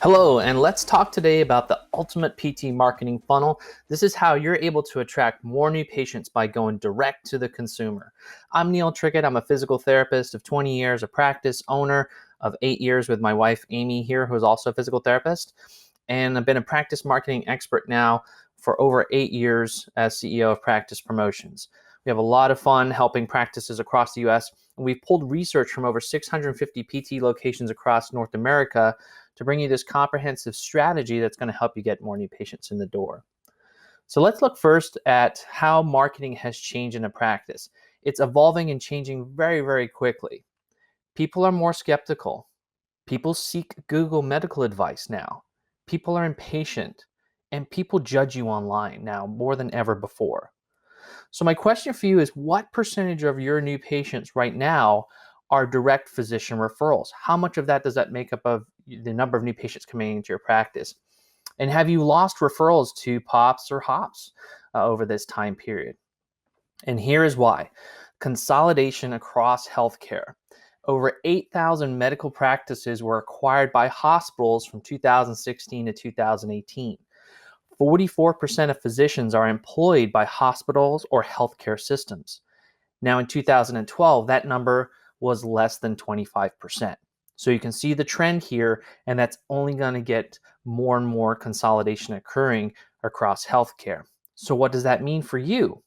Hello, and let's talk today about the ultimate PT marketing funnel. This is how you're able to attract more new patients by going direct to the consumer. I'm Neil Trickett. I'm a physical therapist of 20 years, a practice owner of 8 years with my wife, Amy, here, who is also a physical therapist. And I've been a practice marketing expert now for over 8 years as CEO of Practice Promotions. We have a lot of fun helping practices across the US, and we've pulled research from over 650 PT locations across North America to bring you this comprehensive strategy that's going to help you get more new patients in the door. So let's look first at how marketing has changed in a practice. It's evolving and changing very, very quickly. People are more skeptical. People seek Google medical advice now. People are impatient, and people judge you online now more than ever before. So my question for you is, what percentage of your new patients right now are direct physician referrals? How much of that does that make up of the number of new patients coming into your practice? And have you lost referrals to POPs or HOPs over this time period? And here is why. Consolidation across healthcare. Over 8,000 medical practices were acquired by hospitals from 2016 to 2018. 44% of physicians are employed by hospitals or healthcare systems. Now in 2012, that number was less than 25%. So you can see the trend here, and that's only going to get more and more consolidation occurring across healthcare. So what does that mean for you?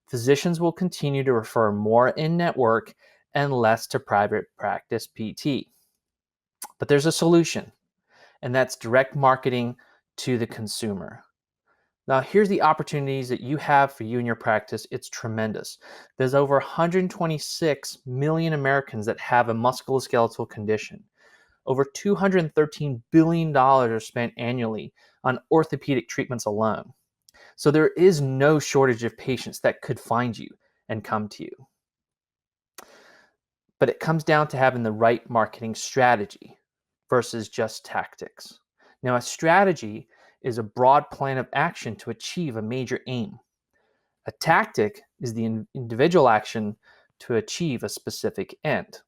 Physicians will continue to refer more in-network and less to private practice PT. But there's a solution, and that's direct marketing to the consumer. Now, here's the opportunities that you have for you and your practice. It's tremendous. There's over 126 million Americans that have a musculoskeletal condition. Over $213 billion are spent annually on orthopedic treatments alone. So there is no shortage of patients that could find you and come to you. But it comes down to having the right marketing strategy versus just tactics. Now, a strategy is a broad plan of action to achieve a major aim. A tactic is the individual action to achieve a specific end.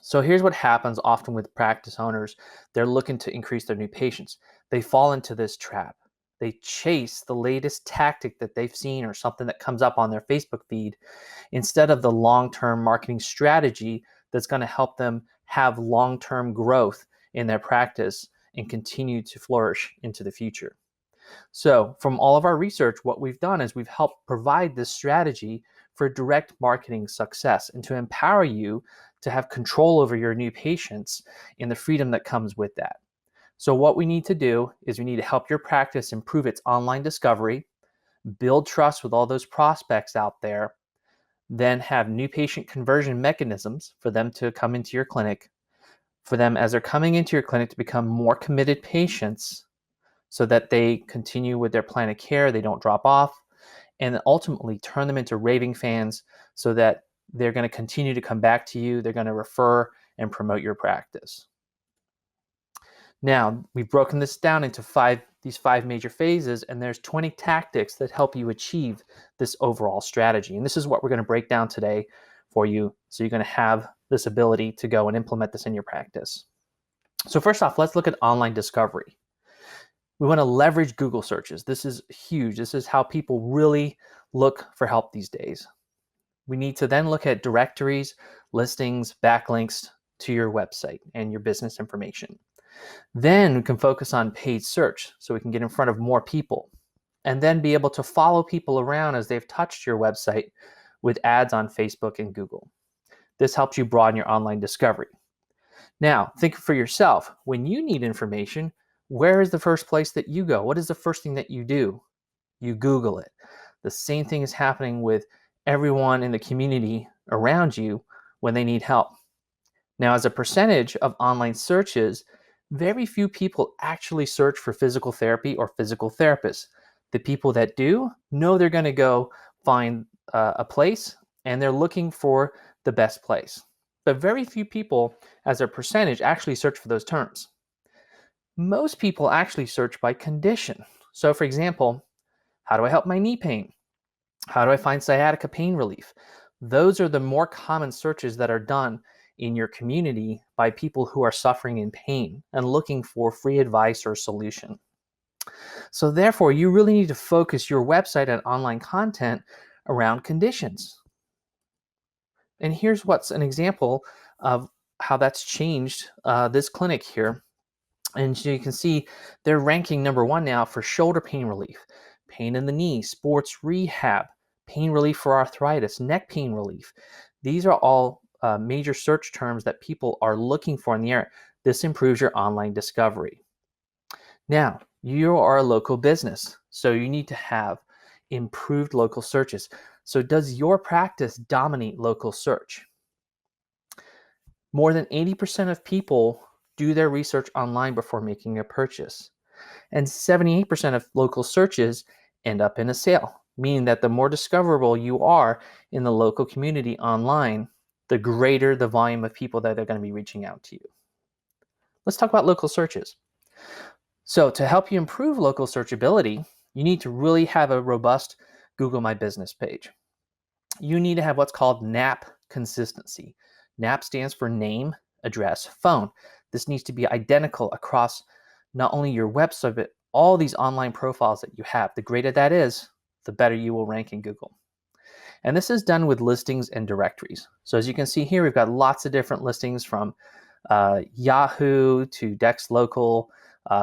So here's what happens often with practice owners. They're looking to increase their new patients. They fall into this trap. They chase the latest tactic that they've seen or something that comes up on their Facebook feed instead of the long-term marketing strategy that's going to help them have long-term growth in their practice and continue to flourish into the future. So from all of our research, what we've done is we've helped provide this strategy for direct marketing success and to empower you to have control over your new patients and the freedom that comes with that. So what we need to do is we need to help your practice improve its online discovery, build trust with all those prospects out there, then have new patient conversion mechanisms for them to come into your clinic, for them as they're coming into your clinic to become more committed patients so that they continue with their plan of care, they don't drop off, and ultimately turn them into raving fans so that they're going to continue to come back to you, they're going to refer and promote your practice. Now, we've broken this down into these five major phases, and there's 20 tactics that help you achieve this overall strategy. And this is what we're going to break down today for you, so you're going to have this ability to go and implement this in your practice. So first off, let's look at online discovery. We want to leverage Google searches. This is huge. This is how people really look for help these days. We need to then look at directories, listings, backlinks to your website and your business information. Then we can focus on paid search so we can get in front of more people and then be able to follow people around as they've touched your website with ads on Facebook and Google. This helps you broaden your online discovery. Now, think for yourself. When you need information, where is the first place that you go? What is the first thing that you do? You Google it. The same thing is happening with everyone in the community around you when they need help. Now, as a percentage of online searches, very few people actually search for physical therapy or physical therapists. The people that do know they're going to go find a place and they're looking for the best place. But very few people, as a percentage, actually search for those terms. Most people actually search by condition. So for example, how do I help my knee pain? How do I find sciatica pain relief? Those are the more common searches that are done in your community by people who are suffering in pain and looking for free advice or solution. So therefore, you really need to focus your website and online content around conditions. And here's what's an example of how that's changed this clinic here. And so you can see they're ranking #1 now for shoulder pain relief, pain in the knee, sports rehab, pain relief for arthritis, neck pain relief. These are all major search terms that people are looking for in the area. This improves your online discovery. Now, you are a local business, so you need to have improved local searches. So does your practice dominate local search? More than 80% of people do their research online before making a purchase. And 78% of local searches end up in a sale, meaning that the more discoverable you are in the local community online, the greater the volume of people that are going to be reaching out to you. Let's talk about local searches. So to help you improve local searchability, you need to really have a robust Google My Business page. You need to have what's called NAP consistency. NAP stands for name, address, phone. This needs to be identical across not only your website, but all these online profiles that you have. The greater that is, the better you will rank in Google. And this is done with listings and directories. So as you can see here, we've got lots of different listings from Yahoo to Dex Local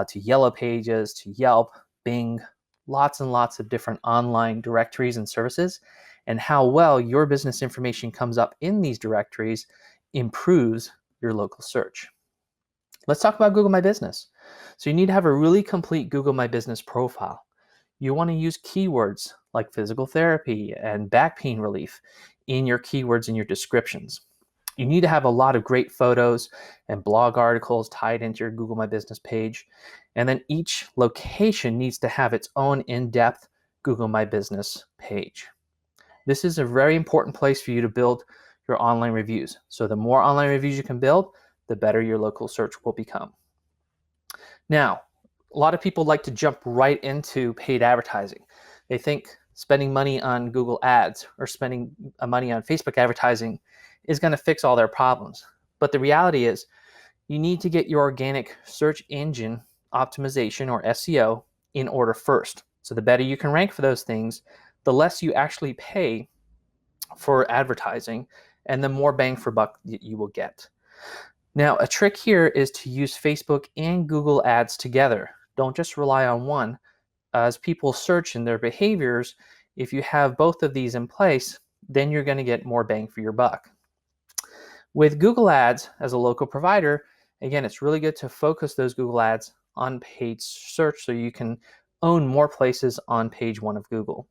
to Yellow Pages to Yelp, Bing, lots and lots of different online directories and services. And how well your business information comes up in these directories improves your local search. Let's talk about Google My Business. So you need to have a really complete Google My Business profile. You want to use keywords like physical therapy and back pain relief in your keywords in your descriptions. You need to have a lot of great photos and blog articles tied into your Google My Business page. And then each location needs to have its own in-depth Google My Business page. This is a very important place for you to build your online reviews. So the more online reviews you can build, the better your local search will become. Now, a lot of people like to jump right into paid advertising. They think spending money on Google Ads or spending money on Facebook advertising is going to fix all their problems. But the reality is you need to get your organic search engine optimization or SEO in order first. So the better you can rank for those things, the less you actually pay for advertising and the more bang for buck you will get. Now, a trick here is to use Facebook and Google Ads together. Don't just rely on one. As people search in their behaviors, if you have both of these in place, then you're going to get more bang for your buck. With Google Ads as a local provider, again, it's really good to focus those Google Ads on paid search so you can own more places on page 1 of Google.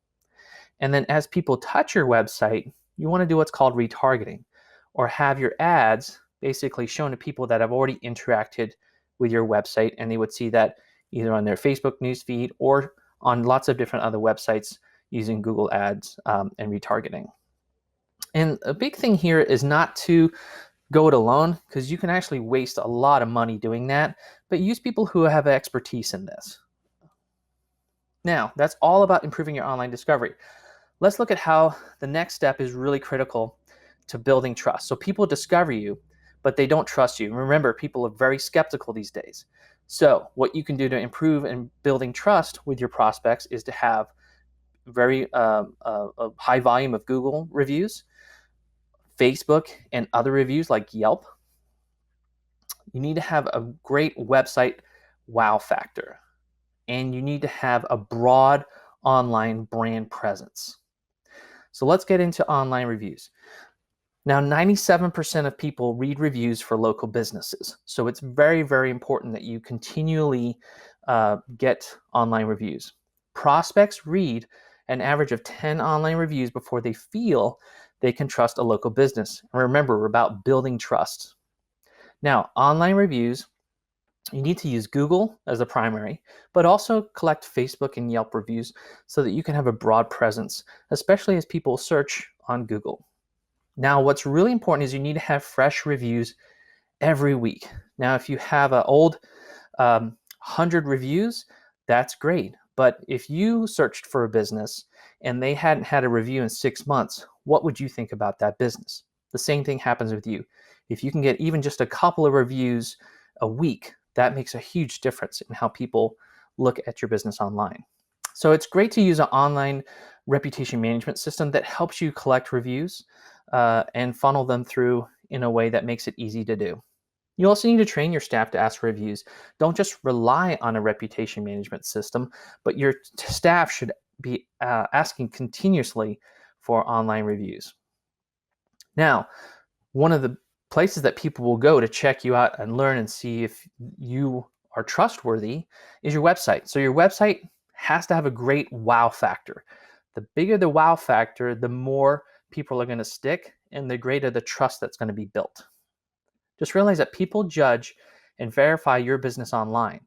And then as people touch your website, you want to do what's called retargeting, or have your ads basically shown to people that have already interacted with your website, and they would see that either on their Facebook newsfeed or on lots of different other websites using Google Ads and retargeting. And a big thing here is not to go it alone, because you can actually waste a lot of money doing that, but use people who have expertise in this. Now, that's all about improving your online discovery. Let's look at how the next step is really critical to building trust. So people discover you, but they don't trust you. Remember, people are very skeptical these days. So what you can do to improve in building trust with your prospects is to have very a high volume of Google reviews, Facebook, and other reviews like Yelp. You need to have a great website wow factor, and you need to have a broad online brand presence. So let's get into online reviews. Now, 97% of people read reviews for local businesses. So it's very, very important that you continually get online reviews. Prospects read an average of 10 online reviews before they feel they can trust a local business. And remember, we're about building trust. Now, online reviews, you need to use Google as a primary, but also collect Facebook and Yelp reviews so that you can have a broad presence, especially as people search on Google. Now, what's really important is you need to have fresh reviews every week. Now, if you have an old 100 reviews, that's great. But if you searched for a business and they hadn't had a review in 6 months, what would you think about that business? The same thing happens with you. If you can get even just a couple of reviews a week, that makes a huge difference in how people look at your business online. So it's great to use an online reputation management system that helps you collect reviews and funnel them through in a way that makes it easy to do. You also need to train your staff to ask for reviews. Don't just rely on a reputation management system, but your staff should be asking continuously for online reviews. Now, one of the places that people will go to check you out and learn and see if you are trustworthy is your website. So your website has to have a great wow factor. The bigger the wow factor, the more people are going to stick and the greater the trust that's going to be built. Just realize that people judge and verify your business online.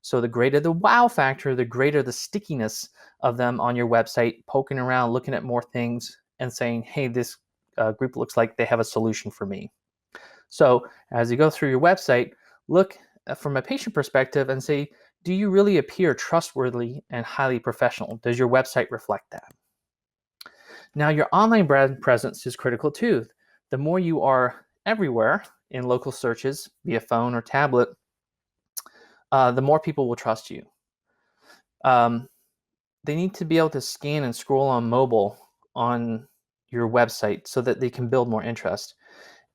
So the greater the wow factor, the greater the stickiness of them on your website, poking around, looking at more things and saying, hey, this group looks like they have a solution for me. So as you go through your website, look from a patient perspective and say, do you really appear trustworthy and highly professional? Does your website reflect that? Now, your online brand presence is critical too. The more you are everywhere in local searches via phone or tablet, the more people will trust you. They need to be able to scan and scroll on mobile on your website so that they can build more interest.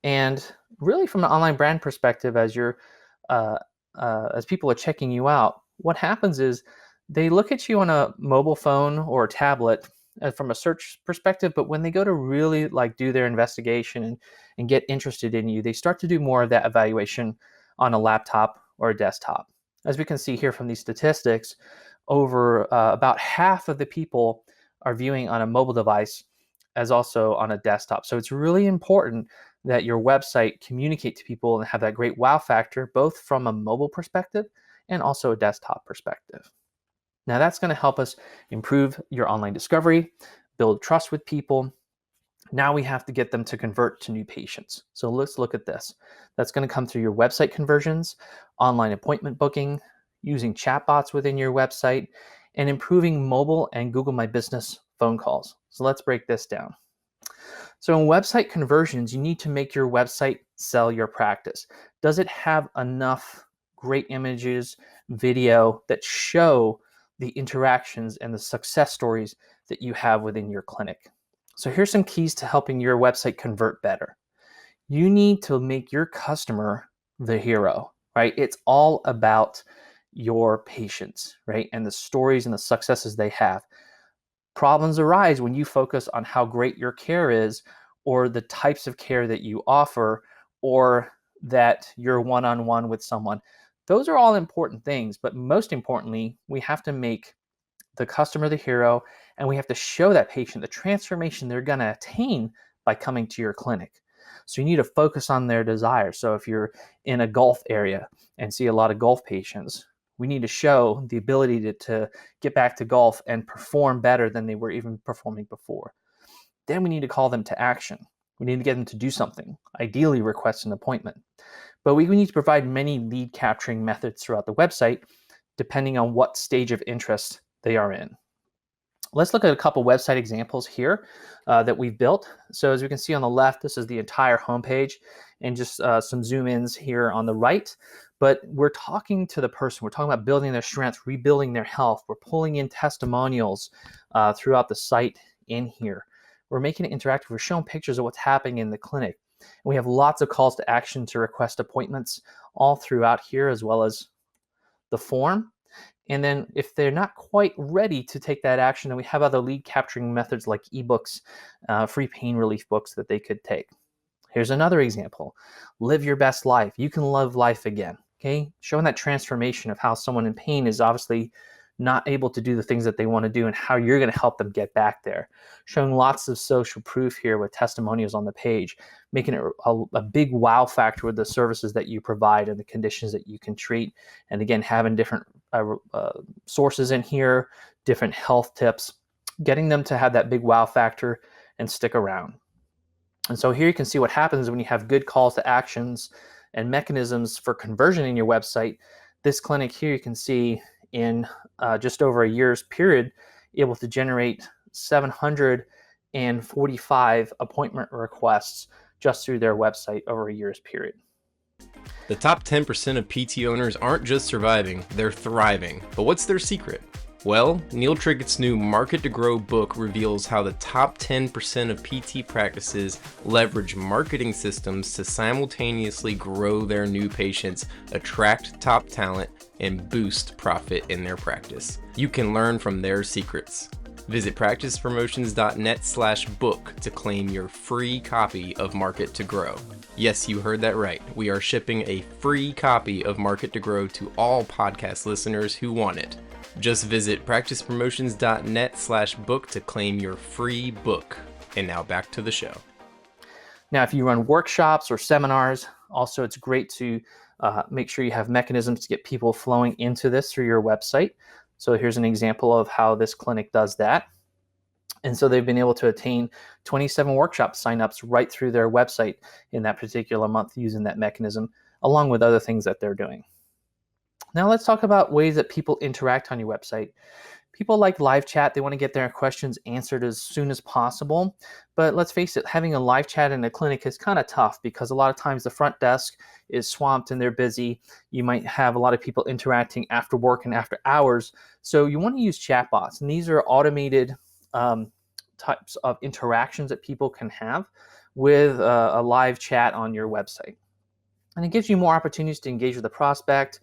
And really, from an online brand perspective, as people are checking you out, what happens is they look at you on a mobile phone or a tablet from a search perspective, but when they go to really do their investigation and get interested in you, they start to do more of that evaluation on a laptop or a desktop. As we can see here from these statistics, over about half of the people are viewing on a mobile device as also on a desktop. So it's really important that your website communicate to people and have that great wow factor, both from a mobile perspective and also a desktop perspective. Now that's going to help us improve your online discovery, build trust with people. Now we have to get them to convert to new patients. So let's look at this. That's going to come through your website conversions, online appointment booking, using chatbots within your website, and improving mobile and Google My Business phone calls. So let's break this down. So in website conversions, you need to make your website sell your practice. Does it have enough great images, video that show the interactions and the success stories that you have within your clinic? So here's some keys to helping your website convert better. You need to make your customer the hero, right? It's all about your patients, right? And the stories and the successes they have. Problems arise when you focus on how great your care is, or the types of care that you offer, or that you're one-on-one with someone. Those are all important things, but most importantly, we have to make the customer the hero, and we have to show that patient the transformation they're going to attain by coming to your clinic. So you need to focus on their desire. So if you're in a golf area and see a lot of golf patients, we need to show the ability to get back to golf and perform better than they were even performing before. Then we need to call them to action. We need to get them to do something, ideally request an appointment. But we need to provide many lead capturing methods throughout the website, depending on what stage of interest they are in. Let's look at a couple website examples here that we've built. So as we can see on the left, this is the entire homepage, and just some zoom ins here on the right. But we're talking to the person. We're talking about building their strength, rebuilding their health. We're pulling in testimonials throughout the site in here. We're making it interactive. We're showing pictures of what's happening in the clinic. And we have lots of calls to action to request appointments all throughout here, as well as the form. And then if they're not quite ready to take that action, then we have other lead capturing methods like ebooks, free pain relief books that they could take. Here's another example. Live your best life. You can love life again. Okay, showing that transformation of how someone in pain is obviously not able to do the things that they want to do and how you're going to help them get back there. Showing lots of social proof here with testimonials on the page, making it a big wow factor with the services that you provide and the conditions that you can treat. And again, having different sources in here, different health tips, getting them to have that big wow factor and stick around. And so here you can see what happens when you have good calls to actions and mechanisms for conversion in your website. This clinic here, you can see in just over a year's period, able to generate 745 appointment requests just through their website over a year's period. The top 10% of PT owners aren't just surviving, they're thriving. But what's their secret? Well, Neil Trickett's new Market to Grow book reveals how the top 10% of PT practices leverage marketing systems to simultaneously grow their new patients, attract top talent, and boost profit in their practice. You can learn from their secrets. Visit practicepromotions.net/book to claim your free copy of Market to Grow. Yes, you heard that right. We are shipping a free copy of Market to Grow to all podcast listeners who want it. Just visit practicepromotions.net/book to claim your free book. And now back to the show. Now, if you run workshops or seminars, also it's great to make sure you have mechanisms to get people flowing into this through your website. So here's an example of how this clinic does that. And so they've been able to attain 27 workshop signups right through their website in that particular month using that mechanism, along with other things that they're doing. Now let's talk about ways that people interact on your website. People like live chat. They want to get their questions answered as soon as possible. But let's face it, having a live chat in a clinic is kind of tough because a lot of times the front desk is swamped and they're busy. You might have a lot of people interacting after work and after hours. So you want to use chatbots. And these are automated types of interactions that people can have with a live chat on your website. And it gives you more opportunities to engage with the prospect.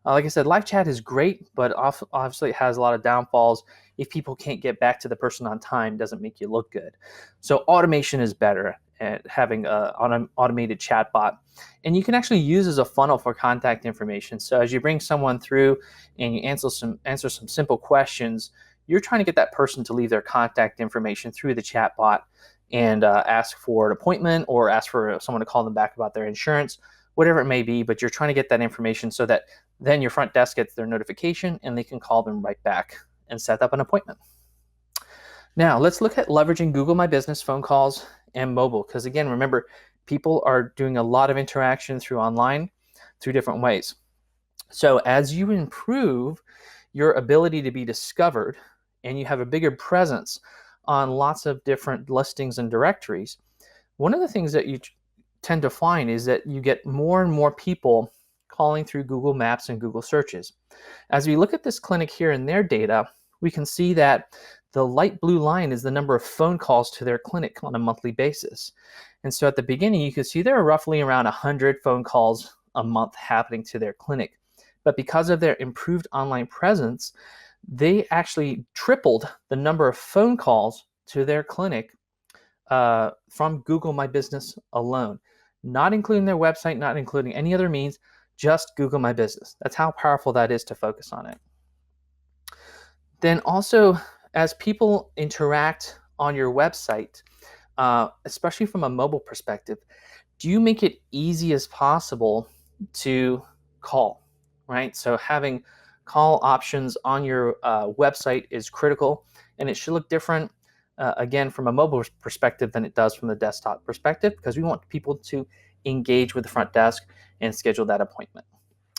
Like I said, live chat is great, but obviously it has a lot of downfalls. If people can't get back to the person on time, it doesn't make you look good. So automation is better at having an automated chat bot. And you can actually use as a funnel for contact information. So as you bring someone through and you answer some simple questions, you're trying to get that person to leave their contact information through the chat bot and ask for an appointment or ask for someone to call them back about their insurance, whatever it may be, but you're trying to get that information so that then your front desk gets their notification and they can call them right back and set up an appointment. Now, let's look at leveraging Google My Business phone calls and mobile, because again, remember, people are doing a lot of interaction through online through different ways. So as you improve your ability to be discovered and you have a bigger presence on lots of different listings and directories, one of the things that you tend to find is that you get more and more people calling through Google Maps and Google searches. As we look at this clinic here in their data, we can see that the light blue line is the number of phone calls to their clinic on a monthly basis. And so at the beginning, you can see there are roughly around 100 phone calls a month happening to their clinic. But because of their improved online presence, they actually tripled the number of phone calls to their clinic from Google My Business alone, not including their website, not including any other means, just Google My Business. That's how powerful that is to focus on it. Then also, as people interact on your website, especially from a mobile perspective, do you make it easy as possible to call, right? So having call options on your website is critical, and it should look different, again, from a mobile perspective than it does from the desktop perspective, because we want people to engage with the front desk and schedule that appointment.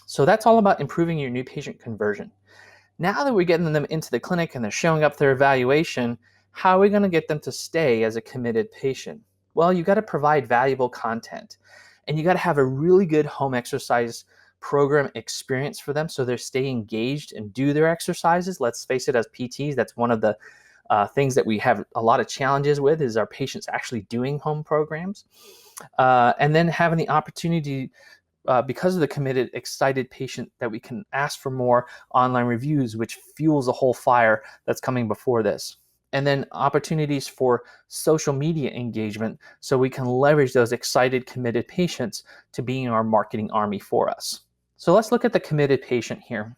So that's all about improving your new patient conversion. Now that we're getting them into the clinic and they're showing up their evaluation, how are we going to get them to stay as a committed patient? Well, you got to provide valuable content, and you got to have a really good home exercise program experience for them so they stay engaged and do their exercises. Let's face it, as PTs, that's one of the things that we have a lot of challenges with is our patients actually doing home programs. And then having the opportunity, because of the committed, excited patient, that we can ask for more online reviews, which fuels the whole fire that's coming before this. And then opportunities for social media engagement so we can leverage those excited, committed patients to being our marketing army for us. So let's look at the committed patient here.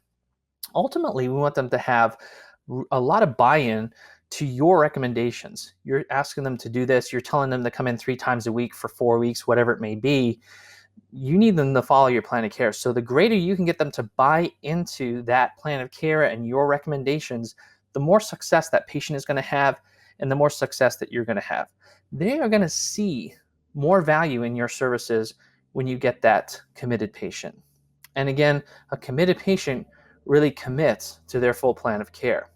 Ultimately, we want them to have a lot of buy-in to your recommendations. You're asking them to do this. You're telling them to come in 3 times a week for 4 weeks, whatever it may be. You need them to follow your plan of care. So the greater you can get them to buy into that plan of care and your recommendations, the more success that patient is going to have and the more success that you're going to have. They are going to see more value in your services when you get that committed patient. And again, a committed patient really commits to their full plan of care.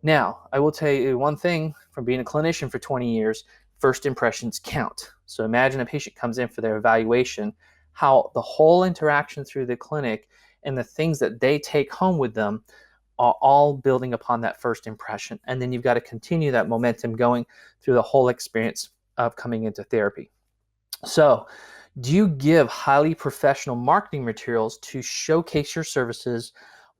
Now, I will tell you one thing from being a clinician for 20 years, first impressions count. So imagine a patient comes in for their evaluation, how the whole interaction through the clinic and the things that they take home with them are all building upon that first impression. And then you've got to continue that momentum going through the whole experience of coming into therapy. So, do you give highly professional marketing materials to showcase your services,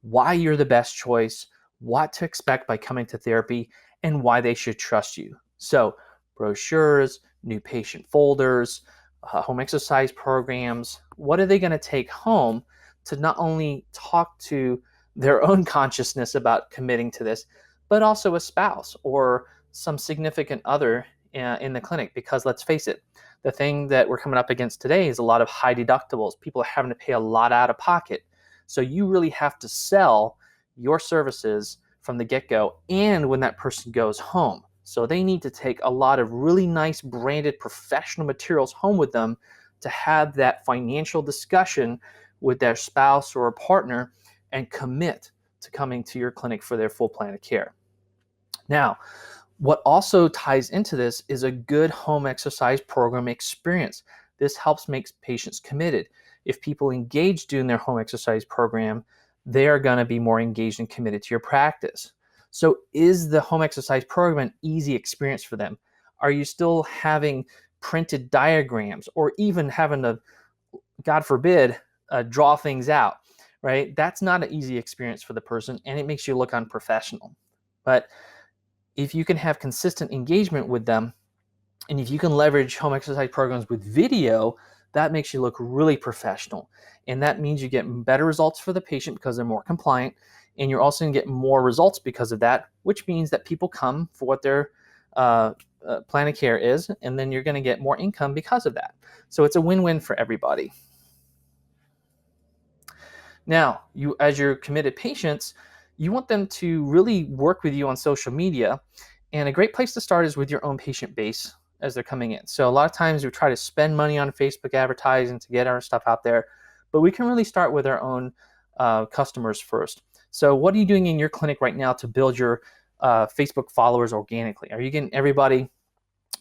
why you're the best choice, what to expect by coming to therapy, and why they should trust you? So, brochures, new patient folders, home exercise programs, what are they going to take home to not only talk to their own consciousness about committing to this, but also a spouse or some significant other in the clinic? Because let's face it, the thing that we're coming up against today is a lot of high deductibles. People are having to pay a lot out of pocket. So you really have to sell your services from the get-go and when that person goes home. So they need to take a lot of really nice branded professional materials home with them to have that financial discussion with their spouse or a partner and commit to coming to your clinic for their full plan of care. Now, what also ties into this is a good home exercise program experience. This helps make patients committed. If people engage doing their home exercise program, they are going to be more engaged and committed to your practice. So is the home exercise program an easy experience for them? Are you still having printed diagrams or even having to, God forbid, draw things out, right? That's not an easy experience for the person and it makes you look unprofessional. But if you can have consistent engagement with them, and if you can leverage home exercise programs with video, that makes you look really professional. And that means you get better results for the patient because they're more compliant, and you're also going to get more results because of that, which means that people come for what their plan of care is, and then you're going to get more income because of that. So it's a win-win for everybody. Now, as your committed patients, you want them to really work with you on social media. And a great place to start is with your own patient base as they're coming in. So a lot of times we try to spend money on Facebook advertising to get our stuff out there, but we can really start with our own customers first. So what are you doing in your clinic right now to build your Facebook followers organically? Are you getting everybody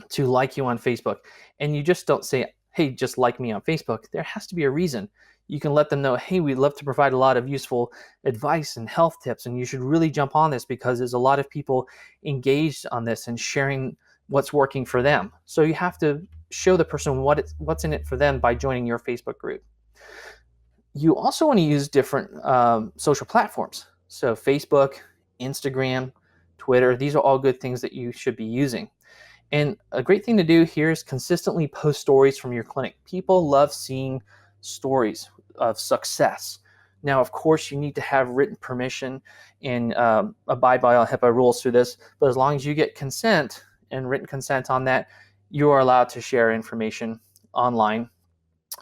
to like you on Facebook? And you just don't say, hey, just like me on Facebook. There has to be a reason. You can let them know, hey, we'd love to provide a lot of useful advice and health tips, and you should really jump on this because there's a lot of people engaged on this and sharing what's working for them. So you have to show the person what's in it for them by joining your Facebook group. You also want to use different social platforms. So Facebook, Instagram, Twitter, these are all good things that you should be using. And a great thing to do here is consistently post stories from your clinic. People love seeing stories of success. Now, of course, you need to have written permission and abide by all HIPAA rules through this, but as long as you get consent and written consent on that, you are allowed to share information online.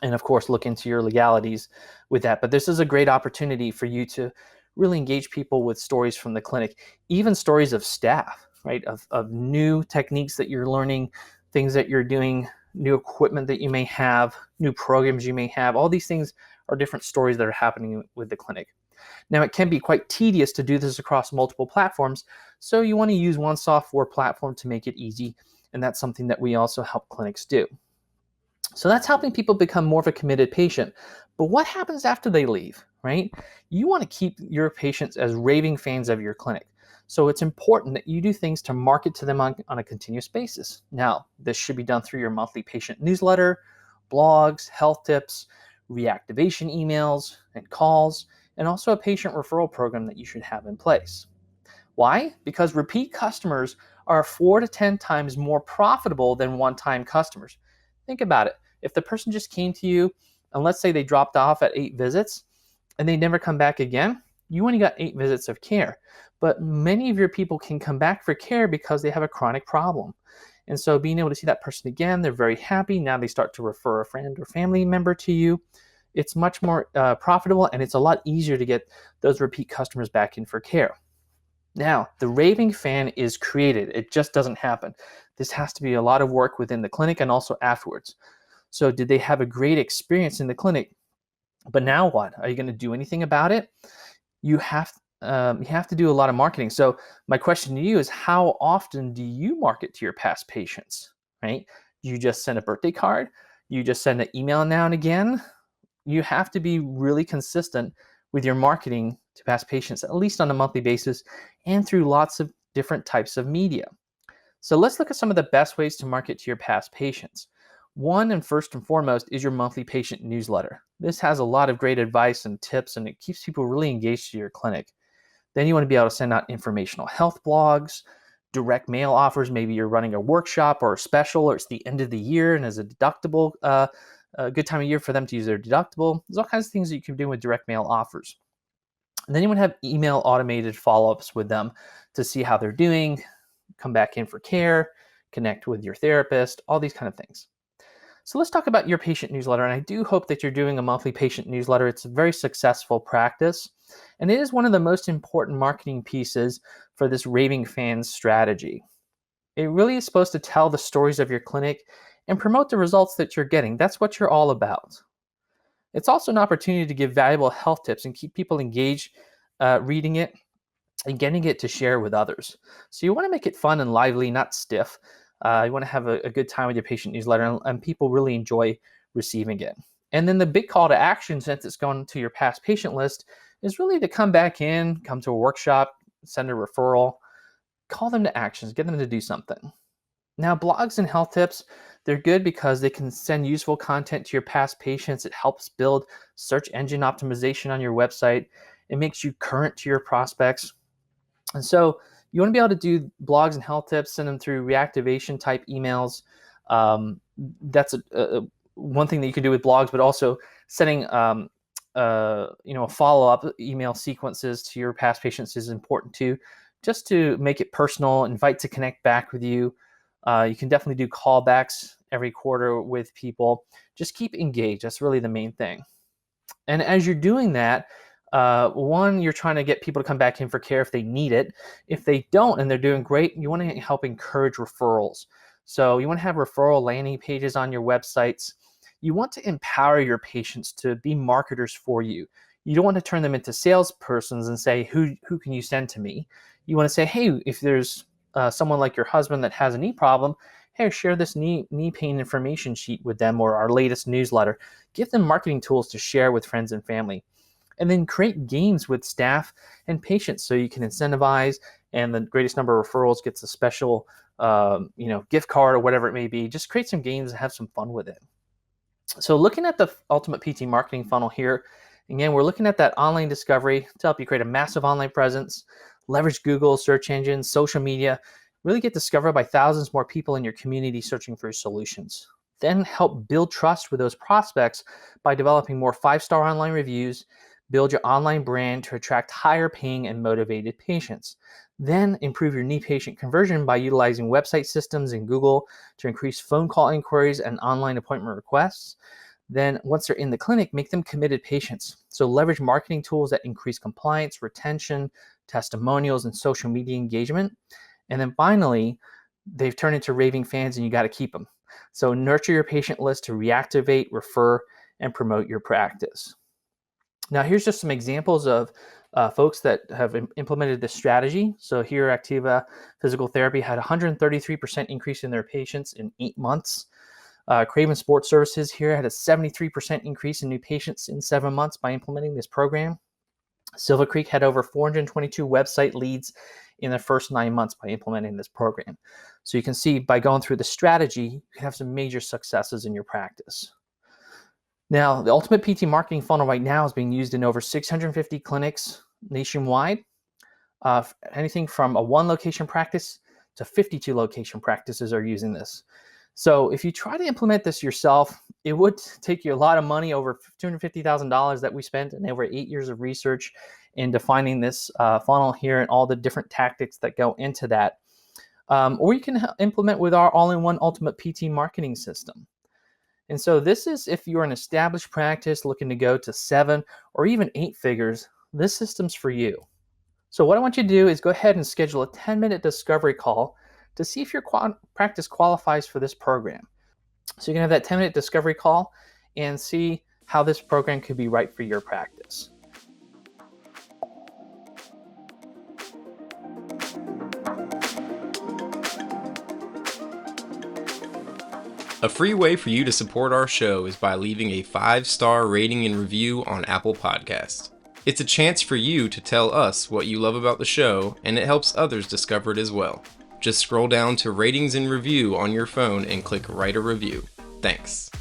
And of course, look into your legalities with that. But this is a great opportunity for you to really engage people with stories from the clinic, even stories of staff, right? Of new techniques that you're learning, things that you're doing, new equipment that you may have, new programs you may have. All these things are different stories that are happening with the clinic. Now, it can be quite tedious to do this across multiple platforms, so you want to use one software platform to make it easy, and that's something that we also help clinics do. So that's helping people become more of a committed patient. But what happens after they leave, right? You want to keep your patients as raving fans of your clinic. So it's important that you do things to market to them on a continuous basis. Now, this should be done through your monthly patient newsletter, blogs, health tips, reactivation emails and calls, and also a patient referral program that you should have in place. Why? Because repeat customers are 4 to 10 times more profitable than one-time customers. Think about it. If the person just came to you, and let's say they dropped off at 8 visits, and they never come back again, you only got 8 visits of care. But many of your people can come back for care because they have a chronic problem. And so being able to see that person again, they're very happy. Now they start to refer a friend or family member to you. It's much more profitable, and it's a lot easier to get those repeat customers back in for care. Now, the raving fan is created. It just doesn't happen. This has to be a lot of work within the clinic and also afterwards. So did they have a great experience in the clinic? But now what? Are you going to do anything about it? You have to do a lot of marketing. So my question to you is, how often do you market to your past patients, right? you just send a birthday card, you just send an email now and again. You have to be really consistent with your marketing to past patients, at least on a monthly basis, and through lots of different types of media. So let's look at some of the best ways to market to your past patients. One, and first and foremost, is your monthly patient newsletter. This has a lot of great advice and tips, and it keeps people really engaged to your clinic. Then you want to be able to send out informational health blogs, direct mail offers. Maybe you're running a workshop or a special, or it's the end of the year and as a deductible, a good time of year for them to use their deductible. There's all kinds of things that you can do with direct mail offers. And then you want to have email automated follow-ups with them to see how they're doing, come back in for care, connect with your therapist, all these kind of things. So let's talk about your patient newsletter. And I do hope that you're doing a monthly patient newsletter. It's a very successful practice. And it is one of the most important marketing pieces for this raving fans strategy. It really is supposed to tell the stories of your clinic and promote the results that you're getting. That's what you're all about. It's also an opportunity to give valuable health tips and keep people engaged reading it and getting it to share with others. So you want to make it fun and lively, not stiff. You want to have a good time with your patient newsletter, and people really enjoy receiving it. And then the big call to action, since it's going to your past patient list, is really to come back in, come to a workshop, send a referral, call them to actions, get them to do something. Now, blogs and health tips, they're good because they can send useful content to your past patients. It helps build search engine optimization on your website. It makes you current to your prospects. And so you want to be able to do blogs and health tips, send them through reactivation type emails. That's one thing that you can do with blogs, but also sending follow-up email sequences to your past patients is important too, just to make it personal, invite to connect back with you. You can definitely do callbacks every quarter with people. Just keep engaged. That's really the main thing. And as you're doing that, one, you're trying to get people to come back in for care if they need it. If they don't and they're doing great, you want to help encourage referrals. So you want to have referral landing pages on your websites. You want to empower your patients to be marketers for you. You don't want to turn them into salespersons and say, who can you send to me? You want to say, hey, if there's someone like your husband that has a knee problem, hey, share this knee pain information sheet with them or our latest newsletter. Give them marketing tools to share with friends and family. And then create games with staff and patients so you can incentivize, and the greatest number of referrals gets a special gift card or whatever it may be. Just create some games and have some fun with it. So looking at the Ultimate PT marketing funnel here, again, we're looking at that online discovery to help you create a massive online presence, leverage Google search engine, social media, really get discovered by thousands more people in your community searching for solutions. Then help build trust with those prospects by developing more 5-star online reviews, build your online brand to attract higher paying and motivated patients. Then improve your knee patient conversion by utilizing website systems in Google to increase phone call inquiries and online appointment requests. Then once they're in the clinic, make them committed patients. So leverage marketing tools that increase compliance, retention, testimonials, and social media engagement. And then finally, they've turned into raving fans and you got to keep them. So nurture your patient list to reactivate, refer, and promote your practice. Now, here's just some examples of folks that have implemented this strategy. So here, Activa Physical Therapy had 133% increase in their patients in 8 months. Craven Sports Services here had a 73% increase in new patients in 7 months by implementing this program. Silver Creek had over 422 website leads in their first 9 months by implementing this program. So you can see by going through the strategy, you can have some major successes in your practice. Now, the Ultimate PT marketing funnel right now is being used in over 650 clinics nationwide. Anything from a 1-location practice to 52 location practices are using this. So if you try to implement this yourself, it would take you a lot of money, over $250,000 that we spent and over 8 years of research in defining this funnel here and all the different tactics that go into that. Or you can implement with our all-in-one Ultimate PT marketing system. And so this is if you're an established practice looking to go to 7 or even 8 figures, this system's for you. So what I want you to do is go ahead and schedule a 10-minute discovery call to see if your practice qualifies for this program. So you can have that 10-minute discovery call and see how this program could be right for your practice. A free way for you to support our show is by leaving a 5-star rating and review on Apple Podcasts. It's a chance for you to tell us what you love about the show, and it helps others discover it as well. Just scroll down to ratings and review on your phone and click write a review. Thanks.